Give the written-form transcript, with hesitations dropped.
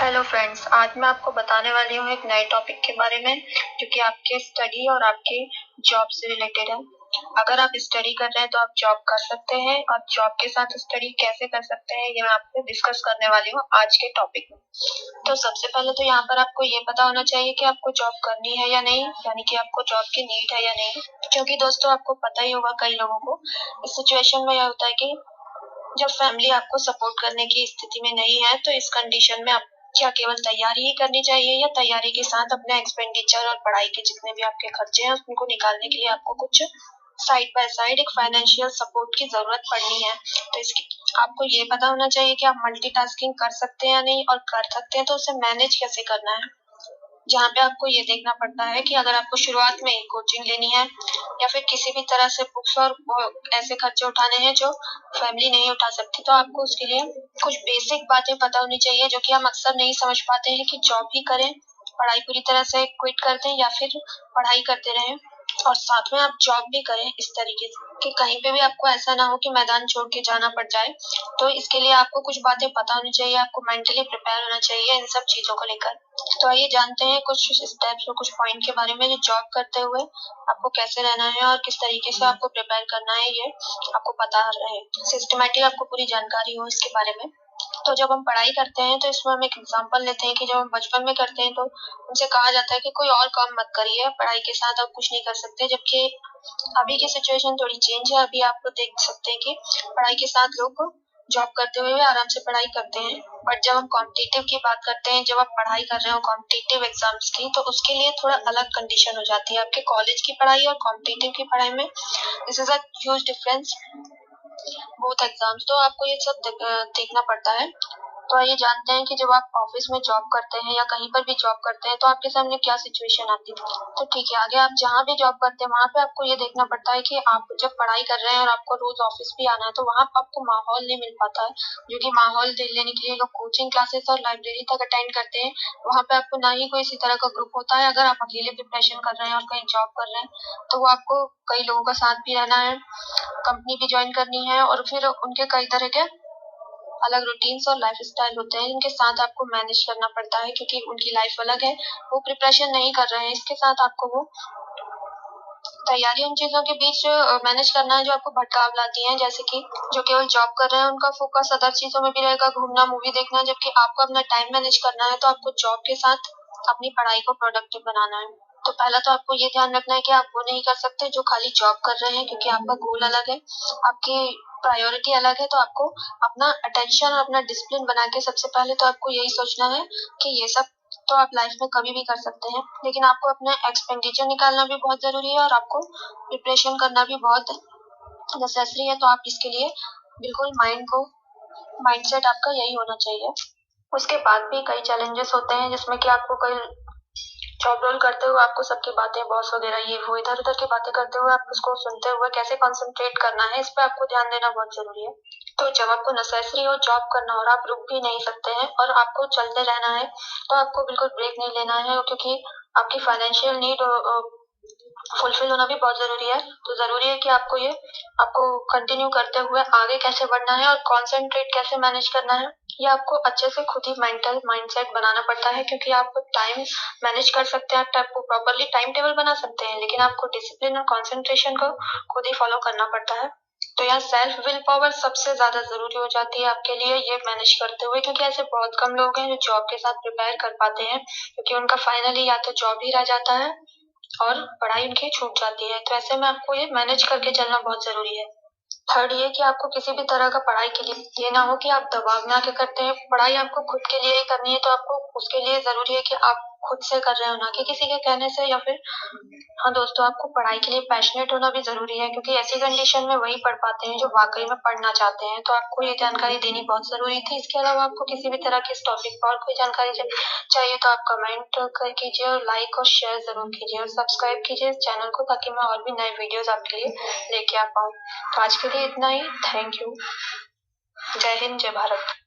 Hello friends, आज मैं आपको बताने वाली हूँ एक नए टॉपिक के बारे में जो कि आपके स्टडी और आपके जॉब से रिलेटेड है। अगर आप स्टडी कर रहे हैं तो आप जॉब कर सकते हैं और जॉब के साथ स्टडी कैसे कर सकते हैं ये मैं आपसे डिस्कस करने वाली हूँ आज के टॉपिक में। तो सबसे पहले तो यहाँ पर आपको ये पता होना चाहिए कि आपको जॉब करनी है या नहीं, यानी कि आपको जॉब की नीड है या नहीं। क्योंकि दोस्तों आपको पता ही होगा कई लोगों को इस सिचुएशन में यह होता है कि जब फैमिली आपको सपोर्ट करने की स्थिति में नहीं है तो इस कंडीशन में आप क्या केवल तैयारी ही करनी चाहिए या तैयारी के साथ अपने एक्सपेंडिचर और पढ़ाई के जितने भी आपके खर्चे हैं उनको निकालने के लिए आपको कुछ साइड बाय साइड एक फाइनेंशियल सपोर्ट की जरूरत पड़नी है। तो इसकी आपको ये पता होना चाहिए कि आप मल्टीटास्किंग कर सकते हैं या नहीं, और कर सकते हैं तो उसे मैनेज कैसे करना है। जहाँ पे आपको ये देखना पड़ता है कि अगर आपको शुरुआत में कोचिंग लेनी है या फिर किसी भी तरह से बुक्स और ऐसे खर्चे उठाने हैं जो फैमिली नहीं उठा सकती, तो आपको उसके लिए कुछ बेसिक बातें पता होनी चाहिए जो कि हम अक्सर नहीं समझ पाते हैं कि जॉब ही करें, पढ़ाई पूरी तरह से क्विट कर दें या फिर पढ़ाई करते रहें और साथ में आप जॉब भी करें, इस तरीके से कि कहीं पे भी आपको ऐसा ना हो कि मैदान छोड़ के जाना पड़ जाए। तो इसके लिए आपको कुछ बातें पता होनी चाहिए, आपको मेंटली प्रिपेयर होना चाहिए इन सब चीजों को लेकर। तो आइए जानते हैं कुछ स्टेप्स और कुछ पॉइंट के बारे में जो जॉब करते हुए आपको कैसे रहना है और किस तरीके से आपको प्रिपेयर करना है, ये आपको पता रहे, सिस्टमेटिक आपको पूरी जानकारी हो इसके बारे में। तो जब हम पढ़ाई करते हैं तो इसमें हम एक एग्जांपल लेते हैं कि जब हम बचपन में करते हैं तो उनसे कहा जाता है कि कोई और काम मत करिए, पढ़ाई के साथ आप कुछ नहीं कर सकते। जबकि अभी की सिचुएशन थोड़ी चेंज है, अभी आप देख सकते हैं कि पढ़ाई के साथ लोग जॉब करते हुए भी आराम से पढ़ाई करते हैं। बट जब हम कॉम्पिटिटिव की बात करते हैं, जब आप पढ़ाई कर रहे हो कॉम्पिटिटिव एग्जाम्स की, तो उसके लिए थोड़ा अलग कंडीशन हो जाती है। आपके कॉलेज की पढ़ाई और कॉम्पिटिटिव की पढ़ाई में this is a huge difference both exams. तो आपको ये सब देखना पड़ता है। तो आइए जानते हैं कि जब आप ऑफिस में जॉब करते हैं या कहीं पर भी जॉब करते हैं तो आपके सामने क्या सिचुएशन आती है। तो ठीक है, आगे आप जहाँ भी जॉब करते हैं वहाँ पे आपको ये देखना पड़ता है कि आप जब पढ़ाई कर रहे हैं और आपको रोज ऑफिस भी आना है तो वहाँ आपको माहौल नहीं मिल पाता है, जो कि माहौल लेने के लिए लोग कोचिंग क्लासेस और लाइब्रेरी तक अटेंड करते हैं। वहाँ पे आपको ना ही कोई इसी तरह का ग्रुप होता है। अगर आप अकेले प्रिपरेशन कर रहे हैं और कहीं जॉब कर रहे हैं तो वो आपको कई लोगों का साथ भी रहना है, कंपनी भी ज्वाइन करनी है और फिर उनके कई तरह के अलग रूटीन्स और लाइफ स्टाइल होते हैं जिनके साथ आपको मैनेज करना पड़ता है, क्योंकि उनकी लाइफ अलग है, वो प्रिपरेशन नहीं कर रहे हैं, इसके साथ आपको वो तैयारी उन चीजों के बीच मैनेज करना है जो आपको भटकाव लाती हैं। जैसे कि जो केवल जॉब कर रहे हैं उनका फोकस अदर चीजों में भी रहेगा, घूमना, मूवी देखना, जबकि आपको अपना टाइम मैनेज करना है तो आपको जॉब के साथ अपनी पढ़ाई को प्रोडक्टिव बनाना है। तो पहला तो आपको ये ध्यान रखना है कि आप वो नहीं कर सकते जो खाली जॉब कर रहे हैं, क्योंकि आपका गोल अलग है, आपकी प्रायोरिटी अलग है। तो आपको अपना अटेंशन और अपना डिसिप्लिन बना के सबसे पहले तो आपको यही सोचना है कि ये सब तो आप लाइफ में कभी भी कर सकते हैं, लेकिन आपको अपना एक्सपेंडिचर निकालना भी बहुत जरूरी है और आपको प्रिपरेशन करना भी बहुत नेसेसरी है। तो आप इसके लिए बिल्कुल माइंडसेट आपका यही होना चाहिए। उसके बाद भी कई चैलेंजेस होते हैं जिसमें कि आपको कई जॉब रोल करते हुए आपको सबकी बातें, बॉस वगैरह ये वो इधर उधर की बातें करते हुए आप उसको सुनते हुए कैसे कंसंट्रेट करना है, इस पे आपको ध्यान देना बहुत जरूरी है। तो जब आपको नेसेसरी हो जॉब करना और आप रुक भी नहीं सकते हैं और आपको चलते रहना है तो आपको बिल्कुल ब्रेक नहीं लेना है, क्योंकि आपकी फाइनेंशियल नीड फुलफिल होना भी बहुत जरूरी है। तो जरूरी है कि आपको कंटिन्यू करते हुए आगे कैसे बढ़ना है और कॉन्सेंट्रेट कैसे मैनेज करना है, ये आपको अच्छे से खुद ही मेंटल माइंडसेट बनाना पड़ता है। क्योंकि आप टाइम मैनेज कर सकते हैं, आपको प्रॉपरली टाइम टेबल बना सकते हैं, लेकिन आपको डिसिप्लिन और कंसंट्रेशन को खुद ही फॉलो करना पड़ता है। तो यहाँ सेल्फ विल पावर सबसे ज्यादा जरूरी हो जाती है आपके लिए ये मैनेज करते हुए, क्योंकि ऐसे बहुत कम लोग हैं जो जॉब के साथ प्रिपेयर कर पाते हैं, क्योंकि उनका फाइनली या तो जॉब ही रह जाता है और पढ़ाई उनकी छूट जाती है। तो ऐसे में आपको ये मैनेज करके चलना बहुत जरूरी है। थर्ड ये कि आपको किसी भी तरह का पढ़ाई के लिए ये ना हो कि आप दबाव में आके करते हैं, पढ़ाई आपको खुद के लिए ही करनी है। तो आपको उसके लिए जरूरी है कि आप खुद से कर रहे हो, ना कि किसी के कहने से या फिर हाँ दोस्तों, आपको पढ़ाई के लिए पैशनेट होना भी जरूरी है, क्योंकि ऐसी कंडीशन में वही पढ़ पाते हैं जो वाकई में पढ़ना चाहते हैं। तो आपको ये जानकारी देनी बहुत जरूरी थी। इसके अलावा आपको किसी भी तरह की इस टॉपिक पर और कोई जानकारी चाहिए तो आप कमेंट कर कीजिए और लाइक और शेयर जरूर कीजिए और सब्सक्राइब कीजिए इस चैनल को, ताकि मैं और भी नए वीडियोस आपके लिए लेके आ पाऊँ। तो आज के लिए इतना ही। Thank you. जय हिंद, जय भारत।